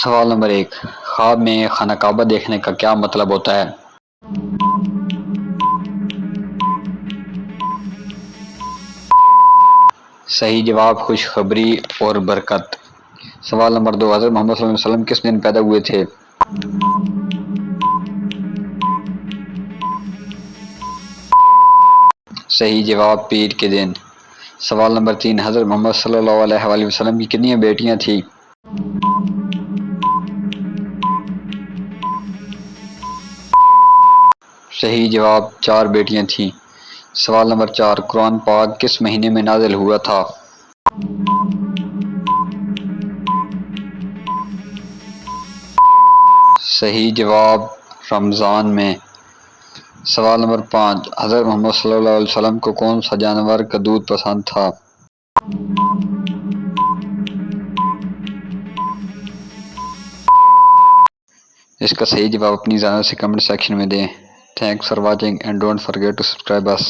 سوال نمبر 1، خواب میں خانہ کعبہ دیکھنے کا کیا مطلب ہوتا ہے؟ صحیح جواب خوشخبری اور برکت۔ سوال نمبر 2، حضرت محمد صلی اللہ علیہ وسلم کس دن پیدا ہوئے تھے؟ صحیح جواب پیر کے دن۔ سوال نمبر 3، حضرت محمد صلی اللہ علیہ وآلہ وسلم کی کتنی بیٹیاں تھیں؟ صحیح جواب 4 بیٹیاں تھیں۔ سوال نمبر 4، قرآن پاک کس مہینے میں نازل ہوا تھا؟ صحیح جواب رمضان میں۔ سوال نمبر 5، حضرت محمد صلی اللہ علیہ وسلم کو کون سا جانور کا دودھ پسند تھا؟ اس کا صحیح جواب اپنی جانب سے کمنٹ سیکشن میں دیں۔ Thanks for watching and don't forget to subscribe us.